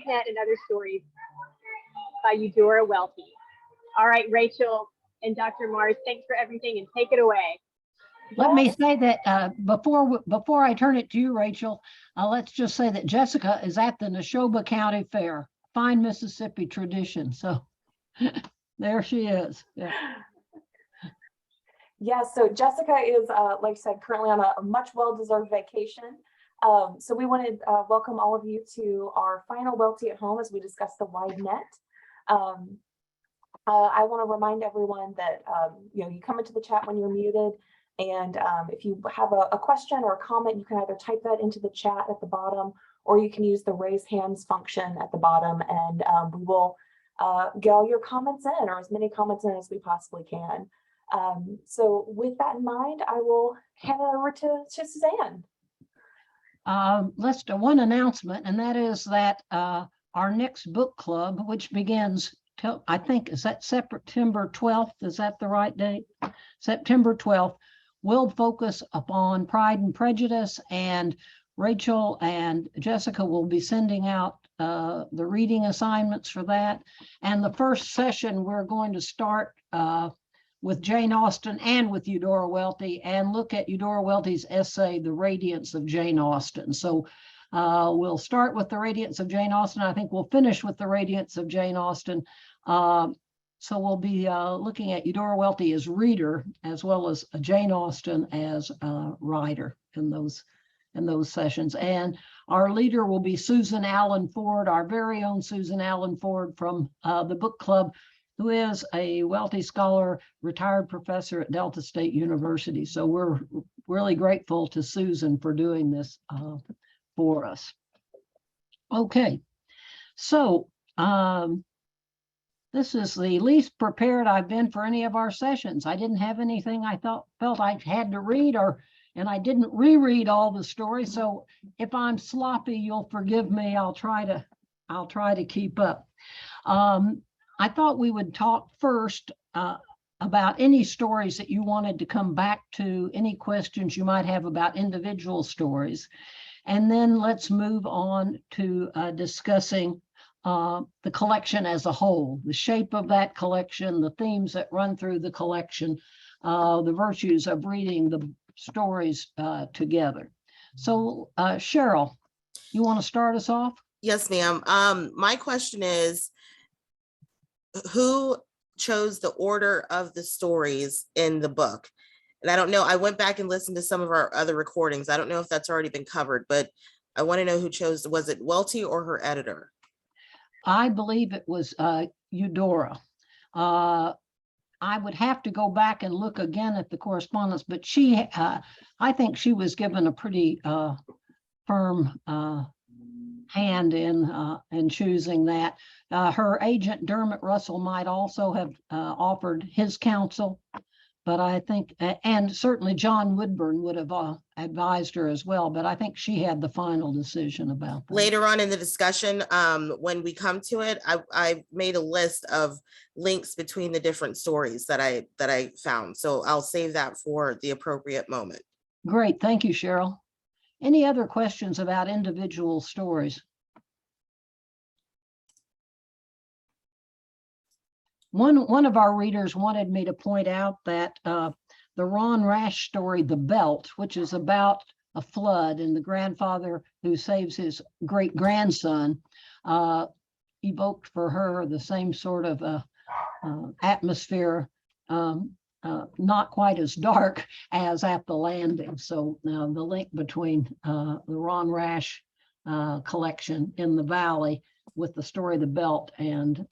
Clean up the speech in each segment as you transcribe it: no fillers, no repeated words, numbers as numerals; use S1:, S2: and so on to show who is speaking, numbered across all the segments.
S1: Net and Other Stories by Eudora Welty. All right, Rachel and Dr. Marrs, thanks for everything, and take it away.
S2: Let me say that before I turn it to you, Rachel, let's just say that Jessica is at the Neshoba County Fair, fine Mississippi tradition. So there she is. Yeah.
S3: Yes, so Jessica is, like I said, currently on a much well-deserved vacation. So we want to welcome all of you to our final Welty at Home as we discuss the wide net. I want to remind everyone that you come into the chat when you're muted, and if you have a question or a comment, you can either type that into the chat at the bottom, or you can use the raise hands function at the bottom, and we will get all your comments in, or as many comments in as we possibly can. So with that in mind, I will hand it over to Suzanne.
S2: Let's do one announcement, and that is that our next book club, which begins till, I think, is that September 12th? Is that the right date? September 12th, will focus upon Pride and Prejudice, and Rachel and Jessica will be sending out the reading assignments for that. And the first session, we're going to start with Jane Austen and with Eudora Welty, and look at Eudora Welty's essay, The Radiance of Jane Austen. So we'll start with The Radiance of Jane Austen. I think we'll finish with The Radiance of Jane Austen. So we'll be looking at Eudora Welty as reader, as well as Jane Austen as writer in those sessions. And our leader will be Susan Allen Ford, our very own Susan Allen Ford from the book club, who is a Welty scholar, retired professor at Delta State University. So we're really grateful to Susan for doing this for us. Okay, so this is the least prepared I've been for any of our sessions. I didn't have anything I felt I had to read, and I didn't reread all the stories. So if I'm sloppy, you'll forgive me. I'll try to keep up. I thought we would talk first about any stories that you wanted to come back to, any questions you might have about individual stories. And then let's move on to discussing the collection as a whole, the shape of that collection, the themes that run through the collection, the virtues of reading the stories together. So Cheryl, you want to start us off?
S4: Yes, ma'am. My question is, who chose the order of the stories in the book? And I don't know, I went back and listened to some of our other recordings. I don't know if that's already been covered, but I want to know who chose, was it Welty or her editor?
S2: I believe it was Eudora. I would have to go back and look again at the correspondence, but she, I think she was given a pretty firm hand in choosing that. Her agent, Dermot Russell, might also have offered his counsel, but I think, and certainly John Woodburn would have advised her as well, but I think she had the final decision about that.
S4: Later on in the discussion, when we come to it, I made a list of links between the different stories that I found. So I'll save that for the appropriate moment.
S2: Great, thank you, Cheryl. Any other questions about individual stories? One of our readers wanted me to point out that the Ron Rash story, The Belt, which is about a flood and the grandfather who saves his great grandson, evoked for her the same sort of atmosphere, not quite as dark as At the Landing. So the link between the Ron Rash collection in the Valley with the story The Belt and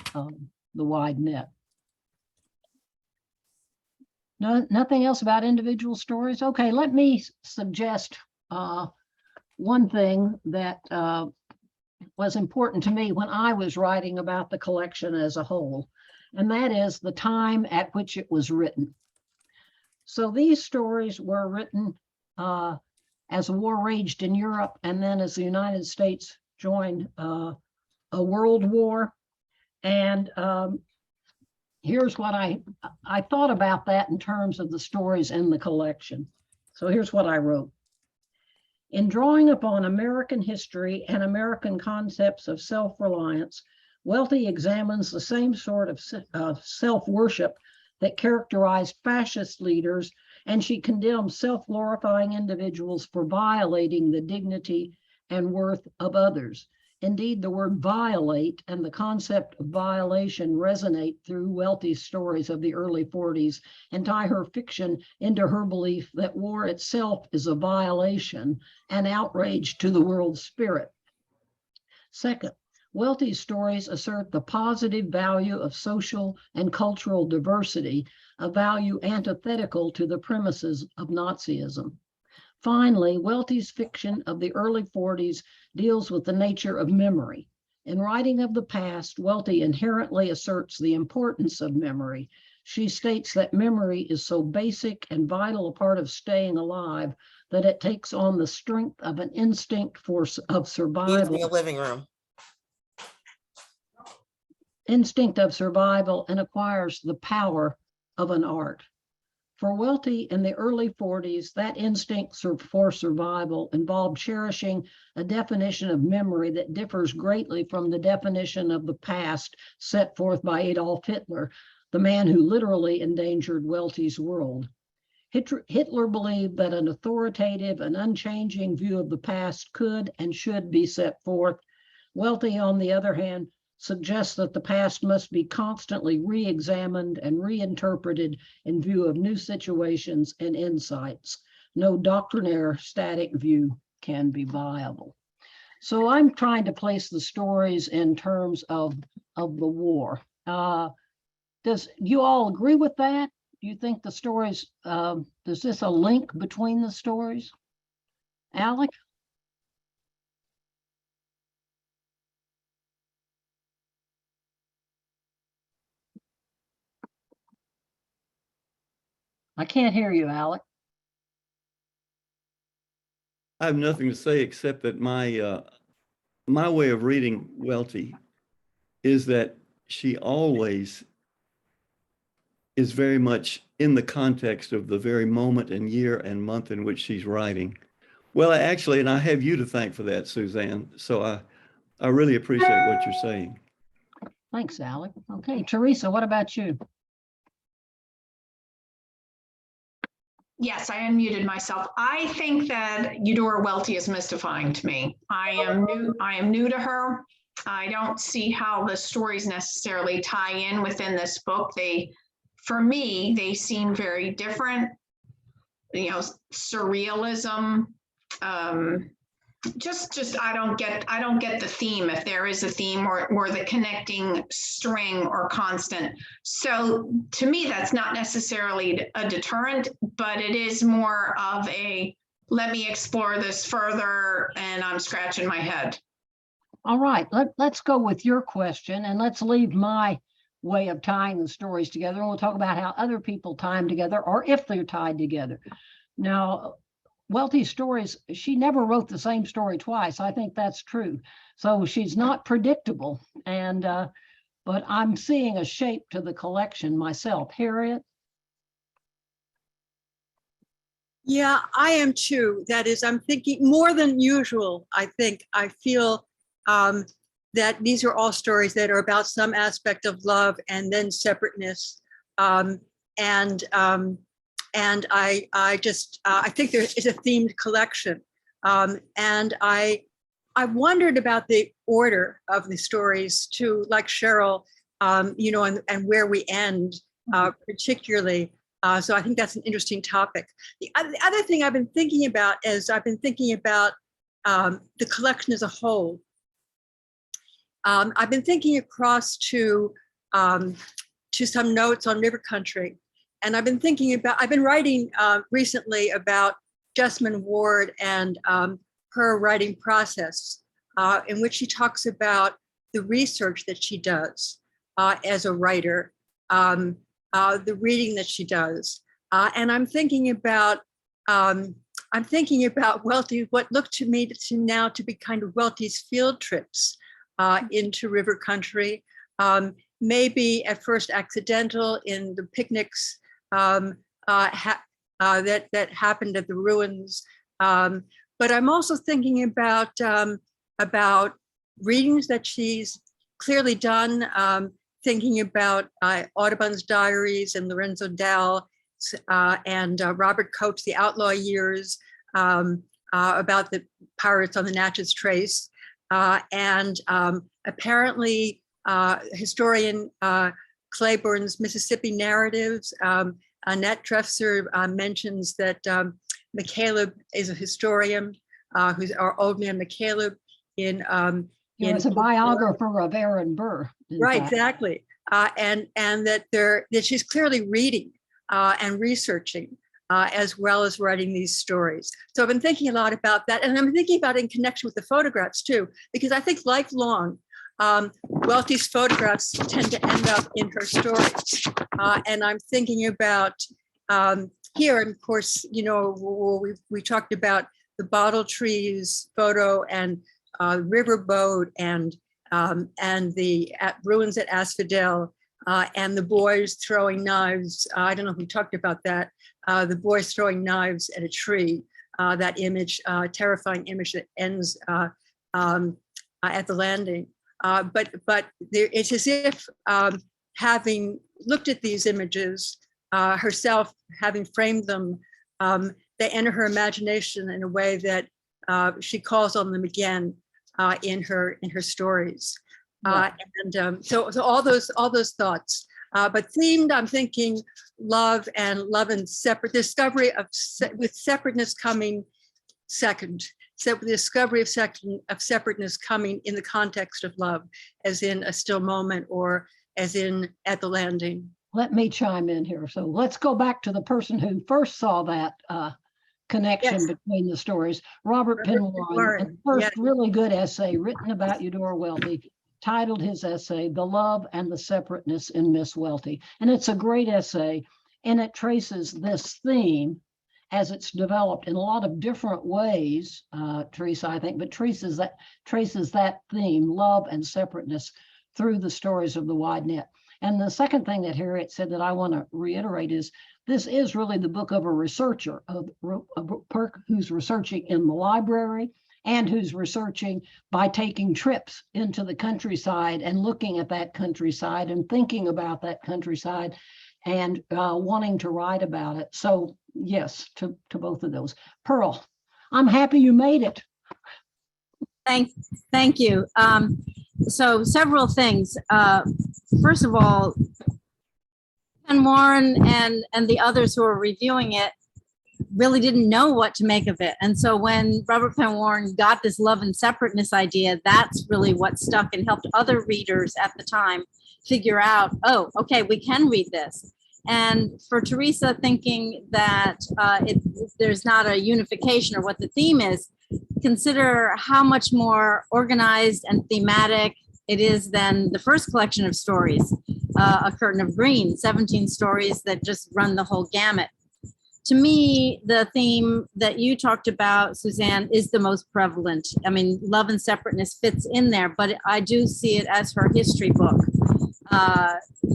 S2: the Wide Net. No, nothing else about individual stories? Okay, let me suggest one thing that was important to me when I was writing about the collection as a whole, and that is the time at which it was written. So these stories were written as a war raged in Europe, and then as the United States joined a world war. And here's what I thought about that in terms of the stories in the collection. So here's what I wrote. In drawing upon American history and American concepts of self-reliance, Welty examines the same sort of self-worship that characterized fascist leaders, and she condemns self-glorifying individuals for violating the dignity and worth of others. Indeed, the word violate and the concept of violation resonate through Welty's stories of the early 40s and tie her fiction into her belief that war itself is a violation, an outrage to the world's spirit. Second, Welty's stories assert the positive value of social and cultural diversity, a value antithetical to the premises of Nazism. Finally, Welty's fiction of the early 40s deals with the nature of memory. In writing of the past, Welty inherently asserts the importance of memory. She states that memory is so basic and vital a part of staying alive that it takes on the strength of an instinct of survival.
S4: Your living room.
S2: Instinct of survival and acquires the power of an art. For Welty in the early 40s, that instinct for survival involved cherishing a definition of memory that differs greatly from the definition of the past set forth by Adolf Hitler, the man who literally endangered Welty's world. Hitler believed that an authoritative and unchanging view of the past could and should be set forth. Welty, on the other hand, suggests that the past must be constantly re-examined and reinterpreted in view of new situations and insights. No doctrinaire static view can be viable. So I'm trying to place the stories in terms of the war. Does you all agree with that? Do you think the stories, is this a link between the stories? Alec? I can't hear you, Alec.
S5: I have nothing to say except that my way of reading Welty is that she always is very much in the context of the very moment and year and month in which she's writing. Well, actually, and I have you to thank for that, Suzanne. So I really appreciate what you're saying.
S2: Thanks, Alec. Okay, Teresa, what about you?
S6: Yes, I unmuted myself. I think that Eudora Welty is mystifying to me. I am new to her. I don't see how the stories necessarily tie in within this book. For me, they seem very different. You know, surrealism. Just I don't get the theme, if there is a theme or the connecting string or constant. So to me, that's not necessarily a deterrent, but it is more of a let me explore this further, and I'm scratching my head.
S2: All right, let's go with your question, and let's leave my way of tying the stories together, and we'll talk about how other people tie them together, or if they're tied together. Now, Welty's stories, she never wrote the same story twice. I think that's true. So she's not predictable. And but I'm seeing a shape to the collection myself. Harriet?
S7: Yeah, I am too. That is, I'm thinking more than usual. I feel that these are all stories that are about some aspect of love and then separateness. And I think there is a themed collection. And I wondered about the order of the stories too, like Cheryl, you know, and where we end particularly. So I think that's an interesting topic. The other thing I've been thinking about is the collection as a whole. I've been thinking across to some notes on River Country. And I've been writing recently about Jessamine Ward and her writing process, in which she talks about the research that she does as a writer, the reading that she does. And I'm thinking about Welty, what looked to me now to be kind of Welty's field trips into River Country, maybe at first accidental in the picnics that happened at the ruins, but I'm also thinking about readings that she's clearly done, thinking about Audubon's Diaries and Lorenzo Dell and Robert Coates' The Outlaw Years, about the pirates on the Natchez Trace. And apparently historian Claiborne's Mississippi Narratives. Annette Trefzer mentions that McCaleb is a historian, who's our old man McCaleb in
S2: He was a biographer of Aaron Burr.
S7: Right,
S2: fact.
S7: exactly. And that she's clearly reading and researching as well as writing these stories. So I've been thinking a lot about that. And I'm thinking about it in connection with the photographs too, because I think lifelong, Welty's photographs tend to end up in her stories. And I'm thinking about here, and of course, you know, we talked about the bottle trees photo and riverboat and the ruins at Asphodel and the boys throwing knives. I don't know if we talked about that. The boys throwing knives at a tree. That image, terrifying image that ends at the landing. But it's as if having looked at these images herself, having framed them, they enter her imagination in a way that she calls on them again in her stories.
S2: Yeah.
S7: So all those thoughts. But themed, I'm thinking love and separate discovery with separateness coming second. So the discovery of separateness coming in the context of love, as in a still moment or as in at the landing.
S2: Let me chime in here. So let's go back to the person who first saw that connection
S7: Yes.
S2: between the stories, Robert Penn Warren. The first really good essay written about Eudora Welty, titled his essay, The Love and the Separateness in Miss Welty. And it's a great essay, and it traces this theme as it's developed in a lot of different ways, Teresa, I think, but traces that theme, love and separateness, through the stories of the wide net. And the second thing that Harriet said that I want to reiterate is this is really the book of a researcher, who's researching in the library and who's researching by taking trips into the countryside and looking at that countryside and thinking about that countryside and wanting to write about it. So yes, to both of those. Pearl, I'm happy you made it.
S8: Thank you. So several things. First of all, Penn Warren and the others who are reviewing it really didn't know what to make of it. And so when Robert Penn Warren got this love and separateness idea, that's really what stuck and helped other readers at the time figure out, oh, okay, we can read this. And for Teresa, thinking that there's not a unification or what the theme is, consider how much more organized and thematic it is than the first collection of stories, A Curtain of Green, 17 stories that just run the whole gamut. To me, the theme that you talked about, Suzanne, is the most prevalent. I mean, love and separateness fits in there, but I do see it as her history book.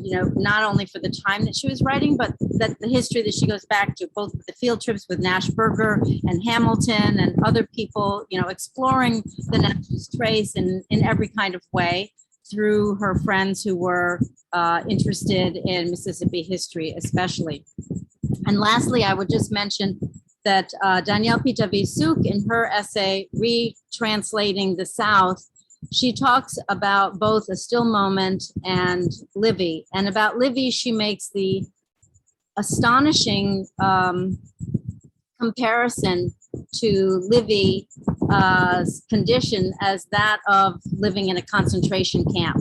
S8: You know, not only for the time that she was writing, but that the history that she goes back to, both the field trips with Nash Burger and Hamilton and other people, you know, exploring the Natchez Trace in every kind of way through her friends who were interested in Mississippi history, especially. And lastly, I would just mention that Danielle Pitavisuk, in her essay, Retranslating the South, she talks about both A Still Moment and Livy. And about Livy, she makes the astonishing comparison to Livy's condition as that of living in a concentration camp.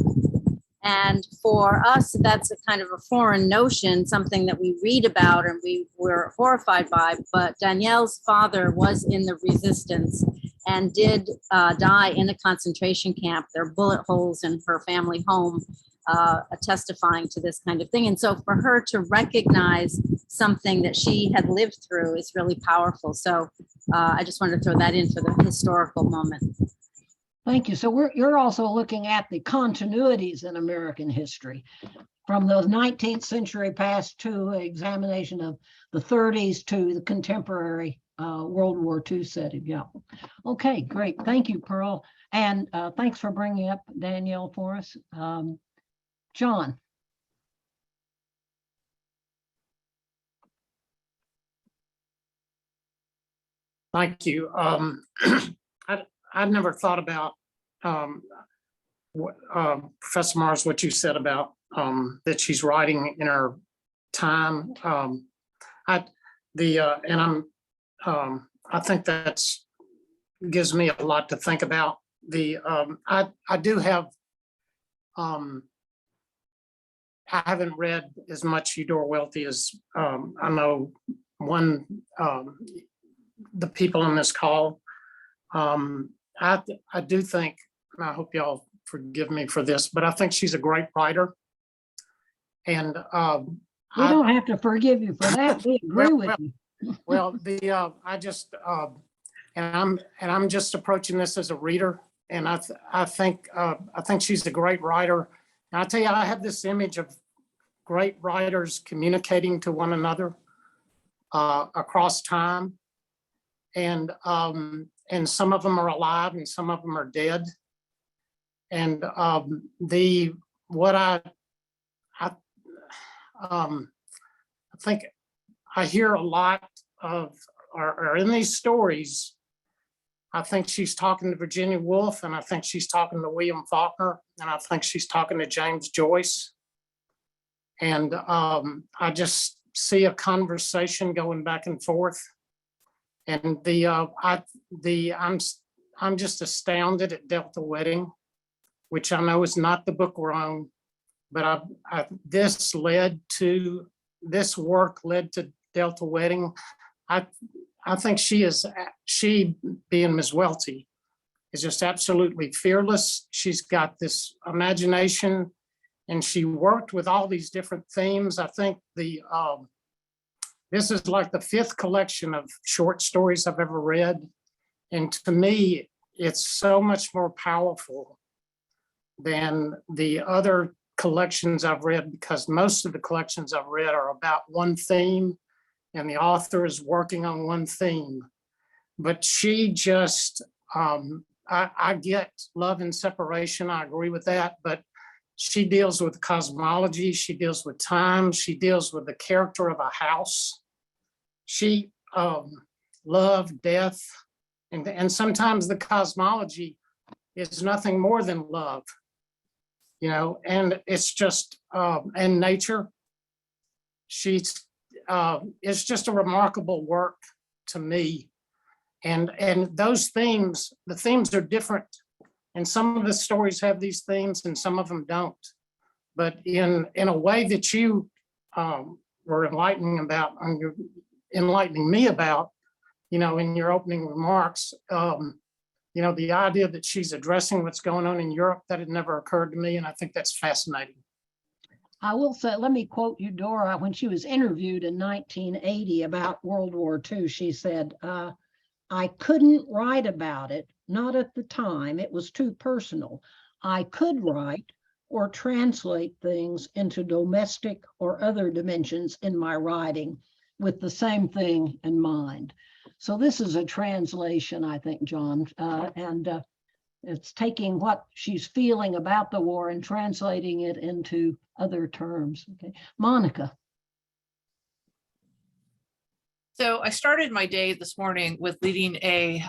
S8: And for us, that's a kind of a foreign notion, something that we read about and we were horrified by. But Danielle's father was in the resistance and did die in a concentration camp. There are bullet holes in her family home testifying to this kind of thing. And so for her to recognize something that she had lived through is really powerful. So I just wanted to throw that in for the historical moment.
S2: Thank you. So you're also looking at the continuities in American history from the 19th century past to examination of the 30s to the contemporary World War II setting. Yeah. Okay, great. Thank you, Pearl. And thanks for bringing up Danielle for us. John.
S9: Thank you. I'd never thought about what Professor Marrs, what you said about that she's writing in her time. I think that's gives me a lot to think about. I do have I haven't read as much Eudora Welty as I know the people on this call. I do think, and I hope y'all forgive me for this, but I think she's a great writer. And
S2: we don't have to forgive you for that. We agree with you.
S9: Well, I just and I'm just approaching this as a reader, and I think she's a great writer. And I tell you, I have this image of great writers communicating to one another across time, and some of them are alive and some of them are dead. And I think I hear a lot of, or in these stories, I think she's talking to Virginia Woolf, and I think she's talking to William Faulkner, and I think she's talking to James Joyce. And I just see a conversation going back and forth. And I'm just astounded at Delta Wedding, which I know is not the book we're on, but this work led to Delta Wedding. I think she being Ms. Welty is just absolutely fearless. She's got this imagination, and she worked with all these different themes. I think this is like the 5th collection of short stories I've ever read. And to me, it's so much more powerful than the other collections I've read, because most of the collections I've read are about one theme and the author is working on one theme. But she just, I get love and separation, I agree with that, but she deals with cosmology, she deals with time, she deals with the character of a house. She love, death, and sometimes the cosmology is nothing more than love, you know, and it's just, and nature. It's just a remarkable work to me. And those themes, the themes are different. And some of the stories have these themes and some of them don't. But in a way that you were enlightening me about, you know, in your opening remarks, you know, the idea that she's addressing what's going on in Europe, that had never occurred to me. And I think that's fascinating.
S2: I will say, let me quote Eudora. When she was interviewed in 1980 about World War II, she said, I couldn't write about it, not at the time. It was too personal. I could write or translate things into domestic or other dimensions in my writing with the same thing in mind. So this is a translation, I think, John, and it's taking what she's feeling about the war and translating it into other terms. Okay, Monica.
S10: So I started my day this morning with leading a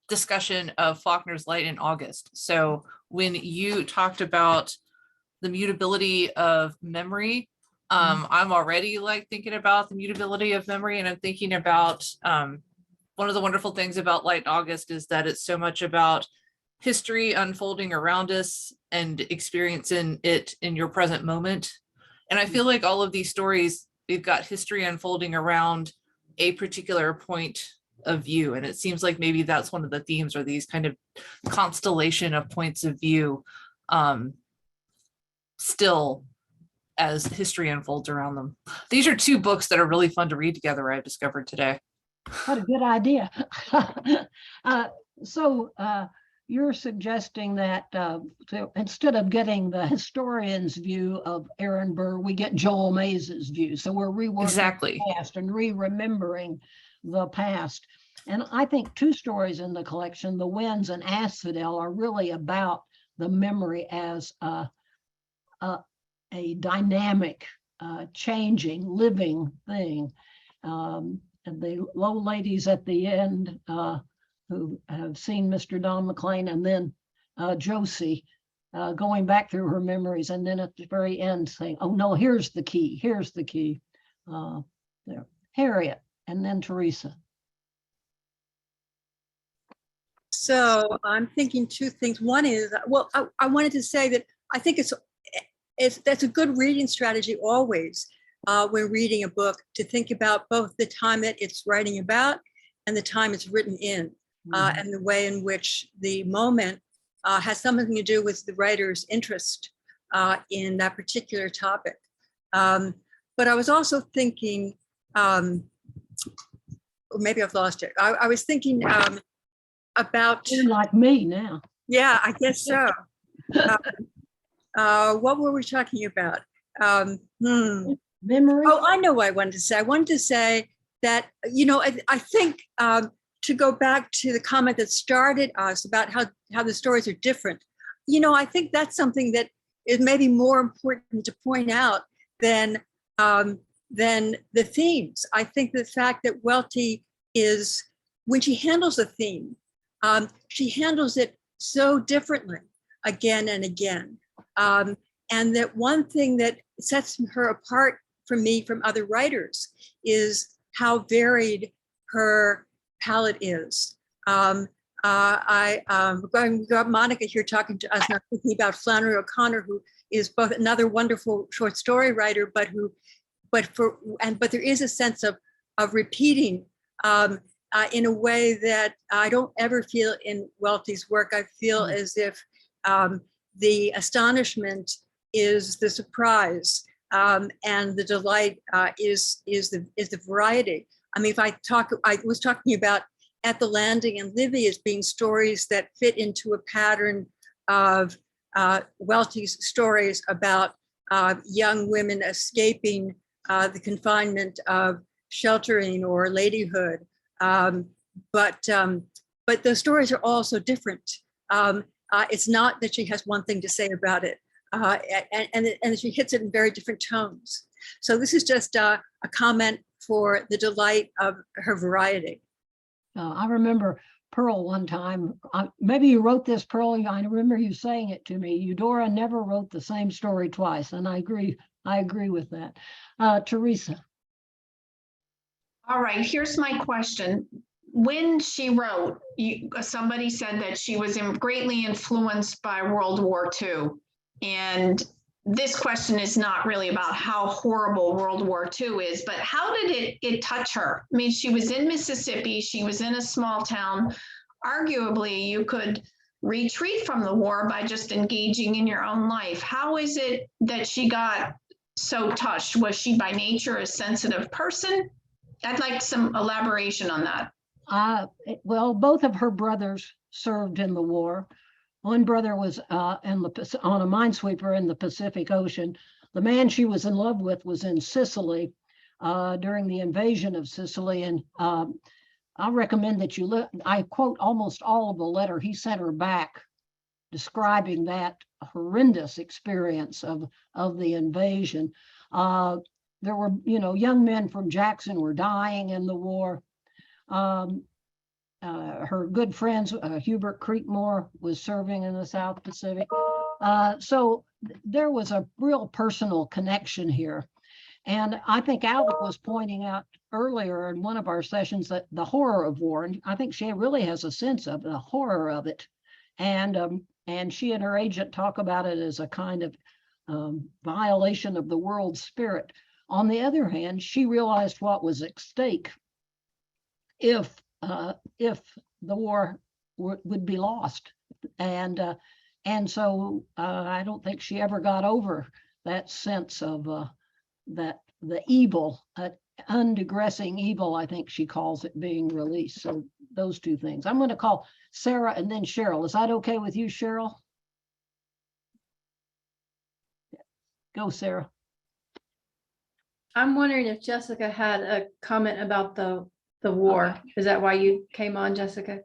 S10: discussion of Faulkner's Light in August. So when you talked about the mutability of memory, I'm already like thinking about the mutability of memory, and I'm thinking about one of the wonderful things about Light in August is that it's so much about history unfolding around us and experiencing it in your present moment. And I feel like all of these stories, we've got history unfolding around a particular point of view. And it seems like maybe that's one of the themes, or these kind of constellation of points of view still as history unfolds around them. These are 2 books that are really fun to read together, I've discovered today.
S2: What a good idea. So you're suggesting that so instead of getting the historian's view of Aaron Burr, we get Joel Mays's view. So we're reworking
S10: Exactly.
S2: the past and re-remembering the past. And I think two stories in the collection, The Winds and Asphodel, are really about the memory as a dynamic, changing, living thing. And the low ladies at the end who have seen Mr. Don McLean, and then Josie going back through her memories, and then at the very end saying, oh no, here's the key, here's the key. There. Harriet, and then Teresa.
S7: So I'm thinking two things. One is, well, I wanted to say that I think that's a good reading strategy always when reading a book, to think about both the time that it's writing about and the time it's written in, and the way in which the moment has something to do with the writer's interest in that particular topic. But I was also thinking, or maybe I've lost it. I was thinking about.
S2: You're like me now.
S7: Yeah, I guess so. What were we talking about?
S2: Memory.
S7: Oh, I know what I wanted to say. I wanted to say that, I think to go back to the comment that started us about how the stories are different, I think that's something that is maybe more important to point out than the themes. I think the fact that Welty is, when she handles a theme, she handles it so differently again and again. And that one thing that sets her apart from me from other writers is how varied her palette is. We've got Monica here talking to us, now thinking about Flannery O'Connor, who is both another wonderful short story writer, but there is a sense of repeating in a way that I don't ever feel in Welty's work. I feel as if the astonishment is the surprise, and the delight is the variety. I mean, I was talking about At the Landing and Livy as being stories that fit into a pattern of Welty's stories about young women escaping the confinement of sheltering or ladyhood. But those stories are all so different. It's not that she has one thing to say about it, and she hits it in very different tones. So this is just a comment for the delight of her variety.
S2: I remember Pearl one time, maybe you wrote this, Pearl, I remember you saying it to me, Eudora never wrote the same story twice, and I agree with that. Teresa.
S6: All right, here's my question. When she wrote, somebody said that she was greatly influenced by World War II. And this question is not really about how horrible World War II is, but how did it touch her? I mean, she was in Mississippi, she was in a small town. Arguably, you could retreat from the war by just engaging in your own life. How is it that she got so touched? Was she by nature a sensitive person? I'd like some elaboration on that.
S2: Well, both of her brothers served in the war. One brother was on a minesweeper in the Pacific Ocean. The man she was in love with was in Sicily during the invasion of Sicily. And I recommend that you look. I quote almost all of the letter he sent her back describing that horrendous experience of the invasion. There were, young men from Jackson were dying in the war. Her good friends, Hubert Creekmore, was serving in the South Pacific. So there was a real personal connection here. And I think Alec was pointing out earlier in one of our sessions that the horror of war, and I think she really has a sense of the horror of it. And she and her agent talk about it as a kind of violation of the world spirit. On the other hand, she realized what was at stake if the war would be lost, and so I don't think she ever got over that sense of that the evil, undigressing evil, I think she calls it, being released. So those two things. I'm going to call Sarah and then Cheryl. Is that okay with you, Cheryl? Go, Sarah.
S11: I'm wondering if Jessica had a comment about the the war.
S2: Okay.
S11: Is that why you came on, Jessica?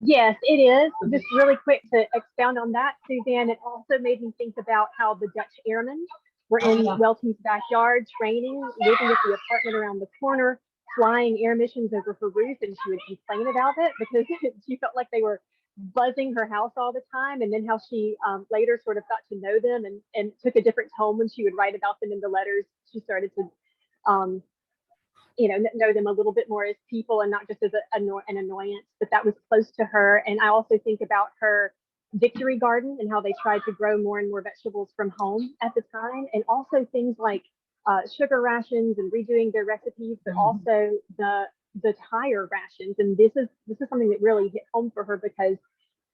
S1: Yes, it is. Just really quick to expound on that, Suzanne, it also made me think about how the Dutch airmen were in
S2: Yeah.
S1: Welty's backyard training, living at the apartment around the corner, flying air missions over her roof, and she would complain about it because she felt like they were buzzing her house all the time. And then how she later sort of got to know them and took a different tone when she would write about them in the letters. She started to know them a little bit more as people and not just as an annoyance, but that was close to her. And I also think about her victory garden and how they tried to grow more and more vegetables from home at the time. And also things like sugar rations and redoing their recipes, but also the tire rations. And this is something that really hit home for her, because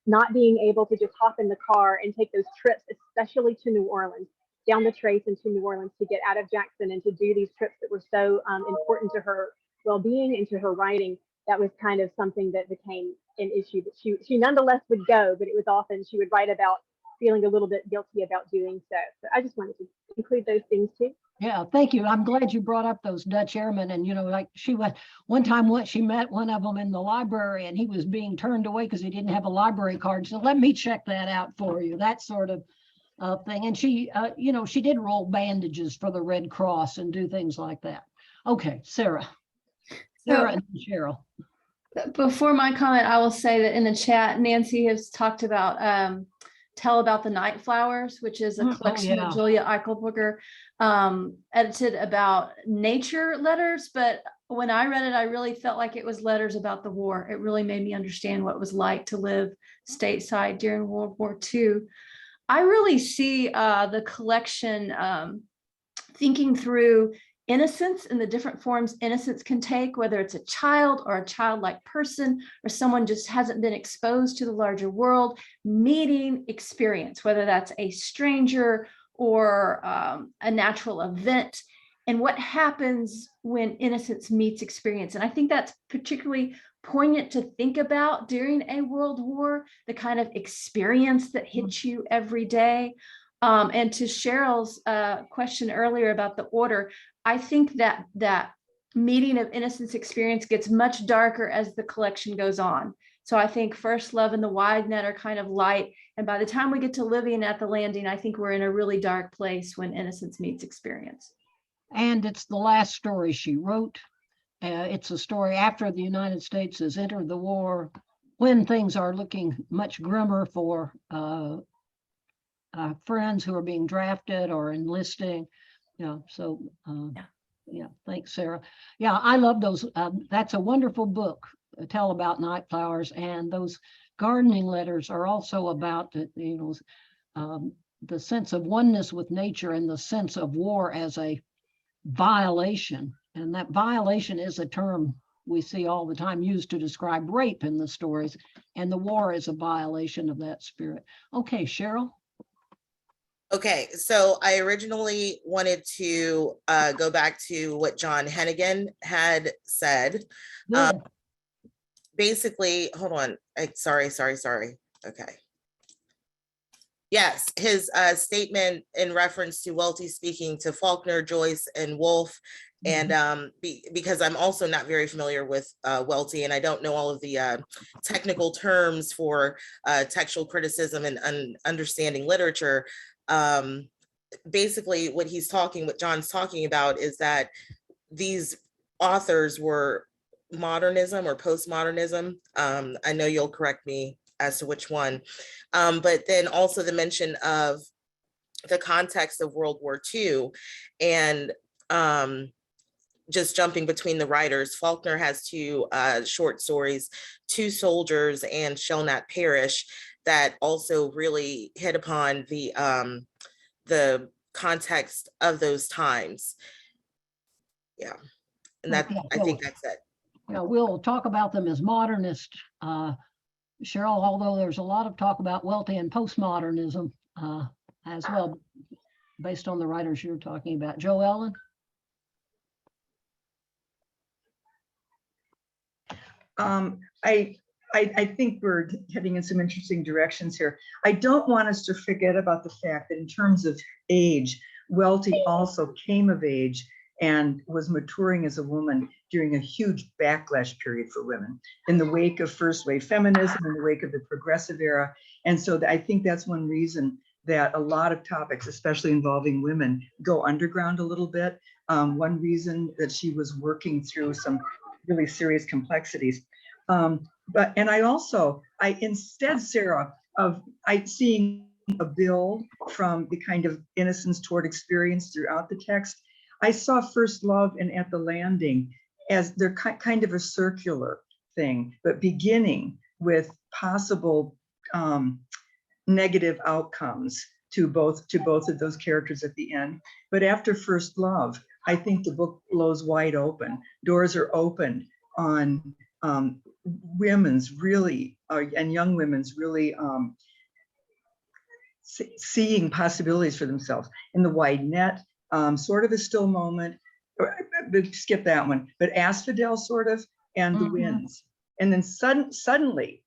S1: not being able to just hop in the car and take those trips, especially to New Orleans, down the Trace into New Orleans to get out of Jackson and to do these trips that were so important to her well-being and to her writing, that was kind of something that became an issue that she nonetheless would go, but it was often she would write about feeling a little bit guilty about doing so. So I just wanted to include those things too.
S2: Yeah, thank you. I'm glad you brought up those Dutch airmen. And, like she went one time, she met one of them in the library and he was being turned away because he didn't have a library card. So let me check that out for you. That sort of thing. And she, she did roll bandages for the Red Cross and do things like that. Okay, Sarah and Cheryl.
S11: Before my comment, I will say that in the chat, Nancy has talked about Tell About the Night Flowers, which is a collection that Julia Eichelberger edited about nature letters. But when I read it, I really felt like it was letters about the war. It really made me understand what it was like to live stateside during World War II. I really see the collection thinking through innocence and the different forms innocence can take, whether it's a child or a childlike person, or someone just hasn't been exposed to the larger world, meeting experience, whether that's a stranger or a natural event, and what happens when innocence meets experience. And I think that's particularly poignant to think about during a world war, the kind of experience that hits you every day. And to Cheryl's question earlier about the order, I think that meeting of innocence experience gets much darker as the collection goes on. So I think First Love and The Wide Net are kind of light. And by the time we get to Living at the Landing, I think we're in a really dark place when innocence meets experience.
S2: And it's the last story she wrote. It's a story after the United States has entered the war, when things are looking much grimmer for friends who are being drafted or enlisting. Thanks, Sarah. Yeah, I love those. That's a wonderful book, Tell About Night Flowers, and those gardening letters are also about the sense of oneness with nature and the sense of war as a violation. And that violation is a term we see all the time used to describe rape in the stories, and the war is a violation of that spirit. Okay, Cheryl.
S4: Okay, so I originally wanted to go back to what John Hennigan had said. Basically, hold on. Sorry. Okay. Yes, his statement in reference to Welty speaking to Faulkner, Joyce, and Wolfe, and because I'm also not very familiar with Welty, and I don't know all of the technical terms for textual criticism and understanding literature. Basically, what John's talking about is that these authors were modernism or postmodernism. I know you'll correct me as to which one, but then also the mention of the context of World War II, and just jumping between the writers. Faulkner has two short stories, Two Soldiers and Shall Not Perish, that also really hit upon the context of those times. Yeah, and that I think that's it.
S2: We'll talk about them as modernist, Cheryl, although there's a lot of talk about Welty and postmodernism as well, based on the writers you're talking about. Jo Ellen?
S12: I think we're heading in some interesting directions here. I don't want us to forget about the fact that in terms of age, Welty also came of age and was maturing as a woman during a huge backlash period for women in the wake of first wave feminism, in the wake of the progressive era. And so I think that's one reason that a lot of topics, especially involving women, go underground a little bit. One reason that she was working through some really serious complexities. Instead, Sarah, of seeing a build from the kind of innocence toward experience throughout the text, I saw First Love and At the Landing as they're kind of a circular thing, but beginning with possible negative outcomes to both of those characters at the end. But after First Love, I think the book blows wide open. Doors are opened on women's really, and young women's really seeing possibilities for themselves in the wide net, sort of a still moment, skip that one, but Asphodel sort of, and the winds. And then suddenly,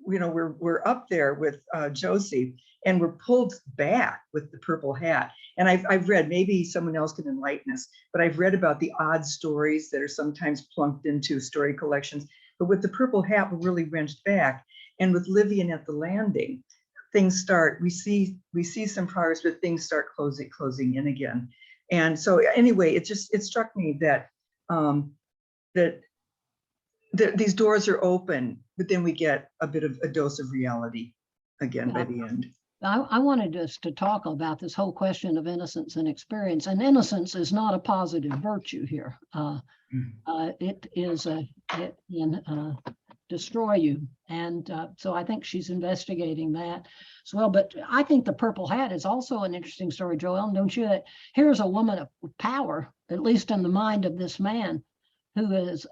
S12: we're up there with Josie, and we're pulled back with the purple hat. And I've read, maybe someone else can enlighten us, but I've read about the odd stories that are sometimes plunked into story collections. But with the purple hat, we're really wrenched back. And with Livy and At the Landing, things start, we see some progress, but things start closing in again. And so anyway, it struck me that these doors are open, but then we get a bit of a dose of reality again by the end.
S2: I wanted us to talk about this whole question of innocence and experience, and innocence is not a positive virtue here. It can destroy you. And so I think she's investigating that as well. But I think the purple hat is also an interesting story, Joelle, don't you? That here's a woman of power, at least in the mind of this man, who is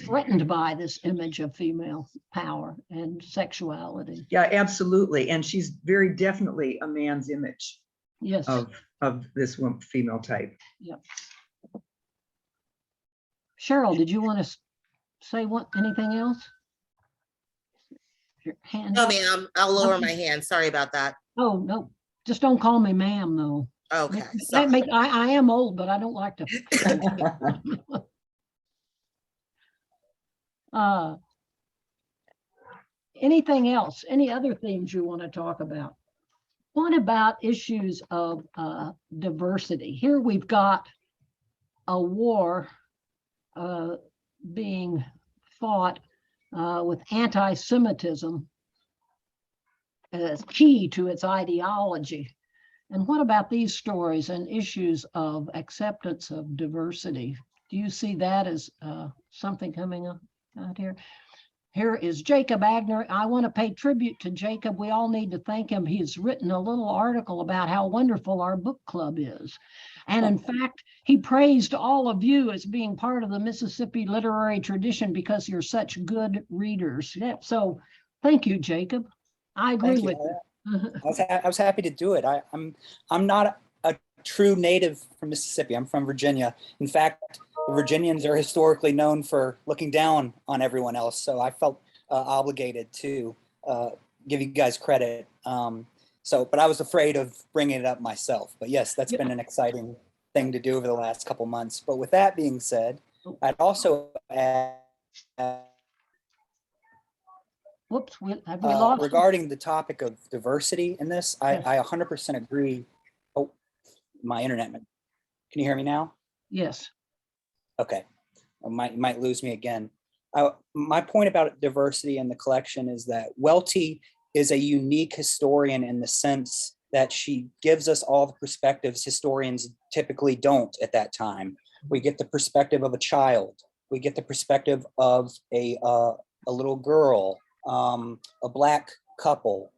S2: threatened by this image of female power and sexuality.
S12: Yeah, absolutely. And she's very definitely a man's image.
S2: Yes.
S12: Of this one female type.
S2: Yep. Cheryl, did you want to say anything else? Your hand
S4: No,
S2: up?
S4: ma'am. I'll lower
S2: Okay.
S4: my hand. Sorry about that.
S2: Oh, no, just don't call me ma'am, though.
S4: Okay.
S2: I am old, but I don't like to. Anything else? Any other themes you want to talk about? What about issues of diversity? Here we've got a war being fought with anti-Semitism as key to its ideology. And what about these stories and issues of acceptance of diversity? Do you see that as something coming up out here? Here is Jacob Agner. I want to pay tribute to Jacob. We all need to thank him. He's written a little article about how wonderful our book club is. And in fact, he praised all of you as being part of the Mississippi literary tradition because you're such good readers. Yeah, so thank you, Jacob. I agree with you.
S13: I was happy to do it. I'm not a true native from Mississippi. I'm from Virginia. In fact, the Virginians are historically known for looking down on everyone else. So I felt obligated to give you guys credit. But I was afraid of bringing it up myself. But yes, that's been an exciting thing to do over the last couple months. But with that being said, I'd also add,
S2: whoops, have we lost
S13: regarding the topic of diversity in this, I 100% agree. Oh, my internet. Can you hear me now?
S2: Yes.
S13: Okay, might lose me again. My point about diversity in the collection is that Welty is a unique historian in the sense that she gives us all the perspectives historians typically don't at that time. We get the perspective of a child. We get the perspective of a little girl, a Black couple,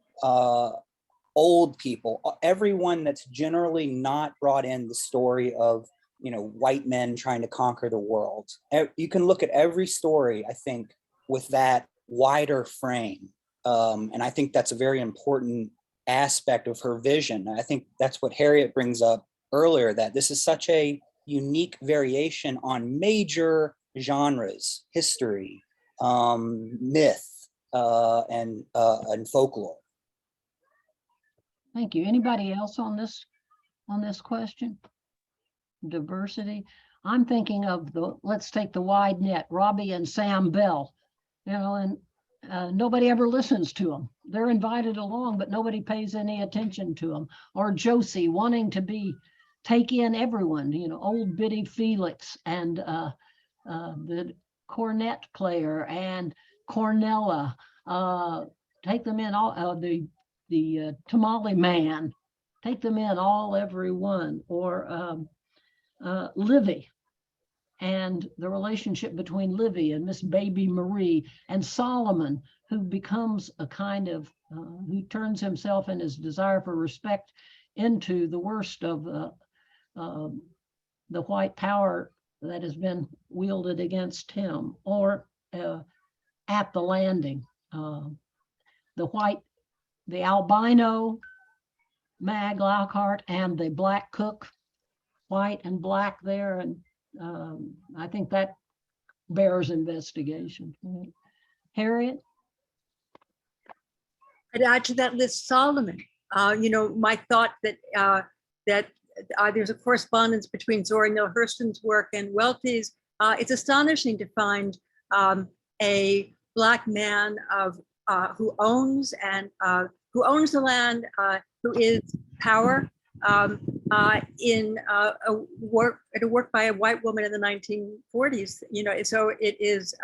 S13: old people, everyone that's generally not brought in the story of white men trying to conquer the world. You can look at every story, I think, with that wider frame. And I think that's a very important aspect of her vision. I think that's what Harriet brings up earlier, that this is such a unique variation on major genres, history, myth, and folklore.
S2: Thank you. Anybody else on this question? diversity. I'm thinking of let's take the wide net, Robbie and Sam Bell, and nobody ever listens to them. They're invited along, but nobody pays any attention to them. Or Josie wanting to take in everyone, old Biddy Felix and the cornet player and Cornella, take them in all, the tamale man, take them in all, everyone, or Livy and the relationship between Livy and Miss Baby Marie and Solomon, who becomes a kind of, who turns himself and his desire for respect into the worst of the white power that has been wielded against him, or at the landing, the albino Mag Lockhart and the black cook, white and black there. And I think that bears investigation. Harriet?
S7: I'd add to that list Solomon. My thought that there's a correspondence between Zora Neale Hurston's work and Welty's. It's astonishing to find a Black man who owns the land, who is power, in a work by a white woman in the 1940s. So it is.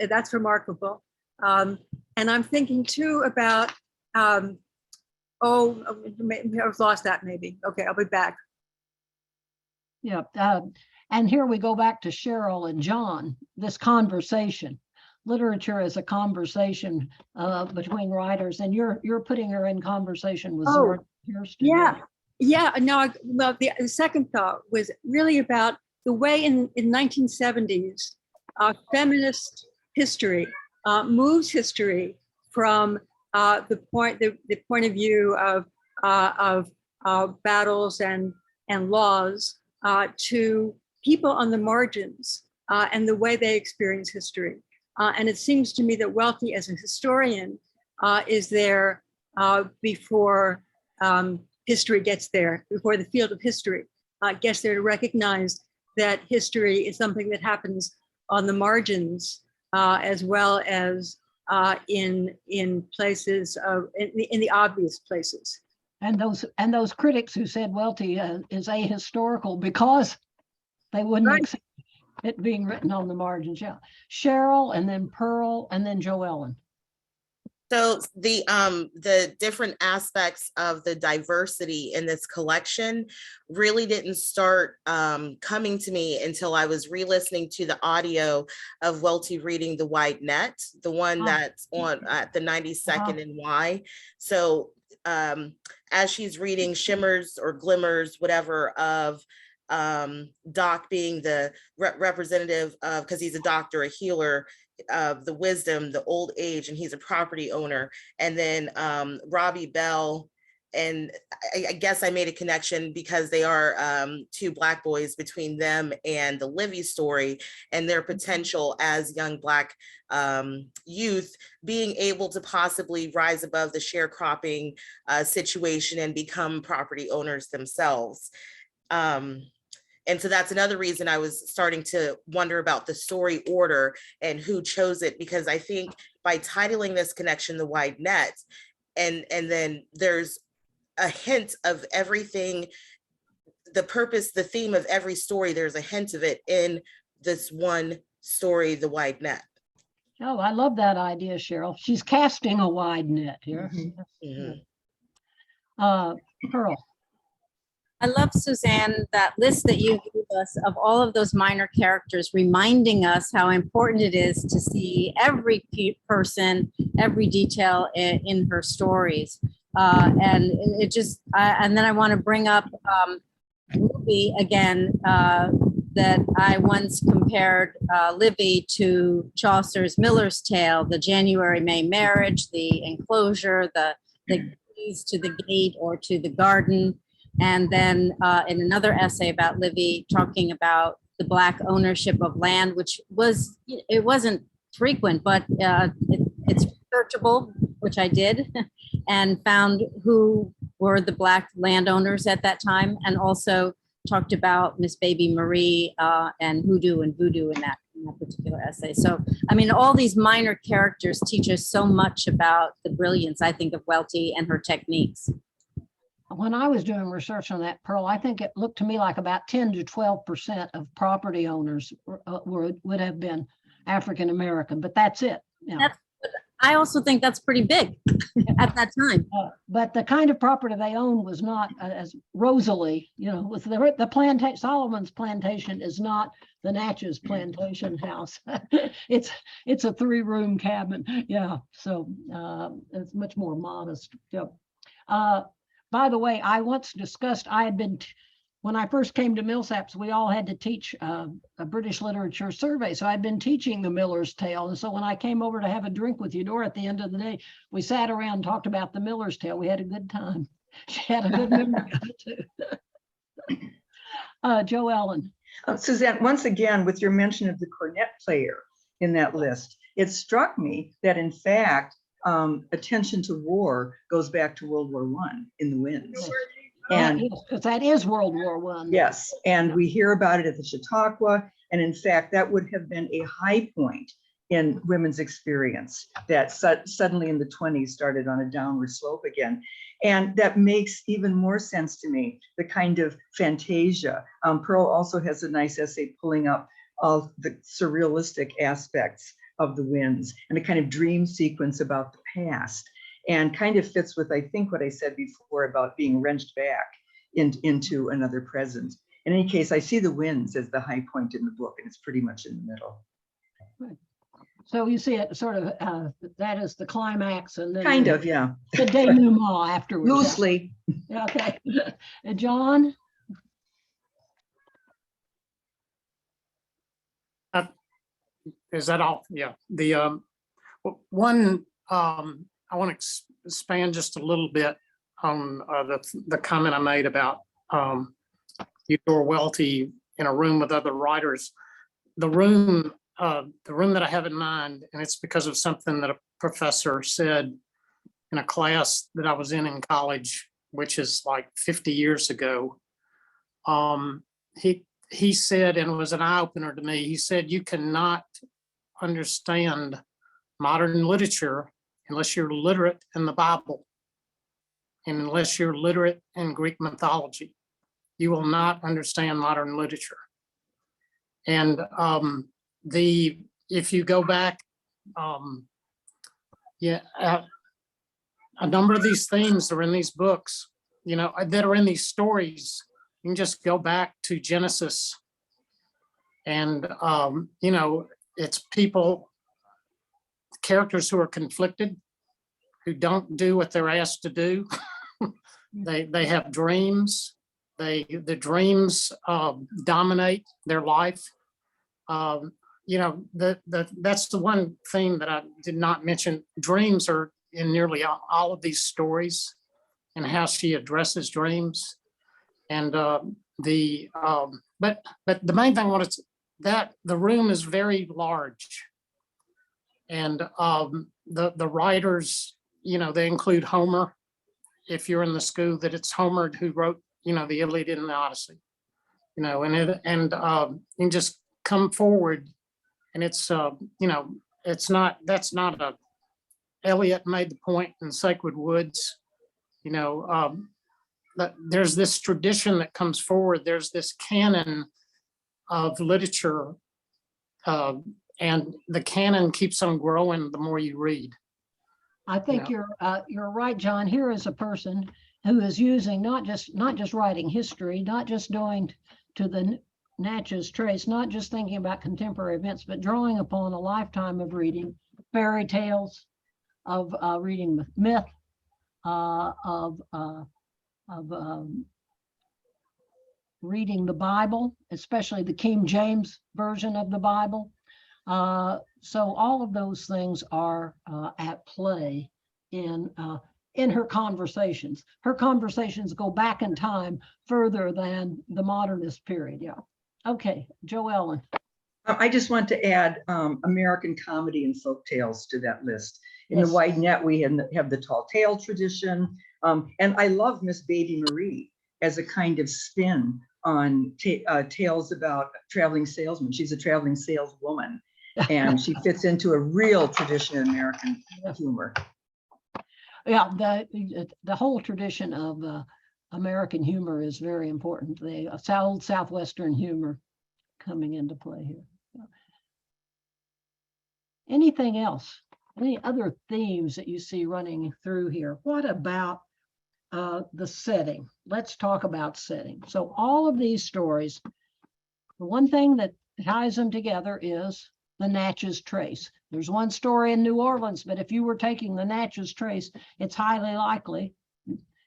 S7: That's remarkable. And I'm thinking too about. I've lost that maybe. Okay, I'll be back.
S2: Yeah, and here we go back to Cheryl and John, this conversation. Literature is a conversation between writers, and you're putting her in conversation with Zora Hurston.
S7: Well, the second thought was really about the way in 1970s, feminist history moves history from the point of view of battles and laws to people on the margins and the way they experience history. And it seems to me that Welty, as a historian, is there before history gets there, before the field of history gets there, to recognize that history is something that happens on the margins as well as in places in the obvious places.
S2: And those critics who said Welty is ahistorical because they wouldn't accept it being written on the margins. Yeah, Cheryl, and then Pearl, and then Joellen.
S4: So the different aspects of the diversity in this collection really didn't start coming to me until I was re-listening to the audio of Welty reading The Wide Net, the one that's on at the 92nd and Y. So as she's reading shimmers or glimmers, whatever, of Doc being the representative of, because he's a doctor, a healer, of the wisdom, the old age, and he's a property owner. And then Robbie Bell, and I guess I made a connection because they are two Black boys, between them and the Livy story and their potential as young Black youth being able to possibly rise above the sharecropping situation and become property owners themselves. And so that's another reason I was starting to wonder about the story order and who chose it, because I think by titling this connection The Wide Net, and then there's a hint of everything, the purpose, the theme of every story, there's a hint of it in this one story, The Wide Net.
S2: Oh, I love that idea, Cheryl. She's casting a wide net here. Pearl.
S8: I love, Suzanne, that list that you gave us of all of those minor characters, reminding us how important it is to see every person, every detail in her stories. And it just, and then I want to bring up Livy again, that I once compared Livy to Chaucer's Miller's Tale, the January-May marriage, the enclosure, the keys to the gate or to the garden. And then in another essay about Livy, talking about the Black ownership of land, which it wasn't frequent, but it's searchable, which I did, and found who were the Black landowners at that time, and also talked about Miss Baby Marie and hoodoo and voodoo in that particular essay. So, I mean, all these minor characters teach us so much about the brilliance, I think, of Welty and her techniques.
S2: When I was doing research on that, Pearl, I think it looked to me like about 10 to 12% of property owners would have been African American, but that's it. You know.
S8: I also think that's pretty big at that time.
S2: But the kind of property they owned was not as Rosalie, you know, with the plantation. Solomon's plantation is not the Natchez plantation house. it's a 3-room cabin. Yeah, so it's much more modest. Yep. By the way, I once discussed, I had been, when I first came to Millsaps, we all had to teach a British literature survey. So I'd been teaching the Miller's Tale. And so when I came over to have a drink with Eudora at the end of the day, we sat around and talked about the Miller's Tale. We had a good time. She had a good memory of it too. Jo Ellen.
S12: Suzanne, once again, with your mention of the cornet player in that list, it struck me that in fact, attention to war goes back to World War I in the Winds. And
S2: because that is World War I.
S12: Yes, and we hear about it at the Chautauqua, and in fact, that would have been a high point in women's experience that suddenly in the 20s started on a downward slope again. And that makes even more sense to me, the kind of fantasia. Pearl also has a nice essay pulling up all the surrealistic aspects of the Winds and a kind of dream sequence about the past, and kind of fits with, I think, what I said before about being wrenched back into another present. In any case, I see the Winds as the high point in the book, and it's pretty much in the middle.
S2: So you see it sort of, that is the climax, and then
S12: kind of, yeah.
S2: The denouement afterwards.
S12: Loosely.
S2: Okay. John?
S9: Is that all? Yeah. The one, I want to expand just a little bit on the comment I made about Eudora Welty in a room with other writers. The room that I have in mind, and it's because of something that a professor said in a class that I was in college, which is like 50 years ago. He said, and it was an eye-opener to me, he said, you cannot understand modern literature unless you're literate in the Bible and unless you're literate in Greek mythology. You will not understand modern literature. And if you go back, a number of these themes are in these books, you know, that are in these stories. You can just go back to Genesis and, you know, it's people, characters who are conflicted, who don't do what they're asked to do. They have dreams. The dreams dominate their life. You know, that's the one thing that I did not mention. Dreams are in nearly all of these stories, and how she addresses dreams. And but the main thing I wanted to, that the room is very large, and the writers, you know, they include Homer. If you're in the school, that it's Homer who wrote, you know, the Iliad and the Odyssey, you know, and just come forward, and it's you know, that's not a Eliot made the point in Sacred Woods, you know, but there's this tradition that comes forward. There's this canon of literature, and the canon keeps on growing the more you read.
S2: I think you're right, John. Here is a person who is using not just writing history, not just going to the Natchez Trace, not just thinking about contemporary events, but drawing upon a lifetime of reading fairy tales, of reading myth, of reading the Bible, especially the King James version of the Bible. So all of those things are at play in her conversations. Her conversations go back in time further than the modernist period. Yeah. Okay, Jo Ellen.
S12: I just want to add American comedy and folk tales to that list. In
S2: Yes.
S12: the Wide Net, we have the tall tale tradition. And I love Miss Baby Marie as a kind of spin on tales about traveling salesmen. She's a traveling saleswoman, and she fits into a real tradition of American humor.
S2: Yeah, the whole tradition of American humor is very important. The old Southwestern humor coming into play here. Anything else? Any other themes that you see running through here? What about the setting? Let's talk about setting. So all of these stories, the one thing that ties them together is the Natchez Trace. There's one story in New Orleans, but if you were taking the Natchez Trace, it's highly likely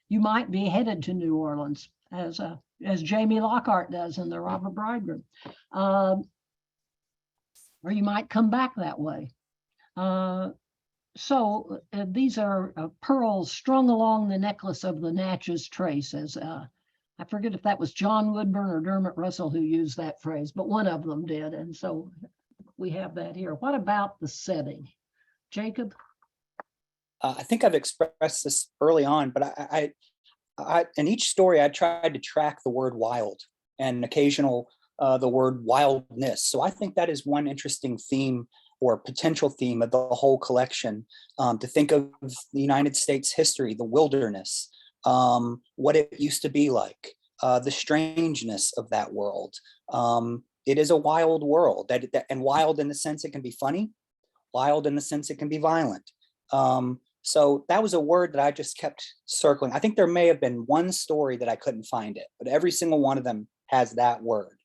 S2: you might be headed to New Orleans, as Jamie Lockhart does in The Robber Bridegroom. Or you might come back that way. So these are pearls strung along the necklace of the Natchez Trace, as I forget if that was John Woodburn or Dermot Russell who used that phrase, but one of them did. And so we have that here. What about the setting? Jacob?
S13: I think I've expressed this early on, but I in each story, I tried to track the word wild and occasional the word wildness. So I think that is one interesting theme or potential theme of the whole collection, to think of the United States history, the wilderness, what it used to be like, the strangeness of that world. It is a wild world, and wild in the sense it can be funny, wild in the sense it can be violent. So that was a word that I just kept circling. I think there may have been one story that I couldn't find it, but every single one of them has that word.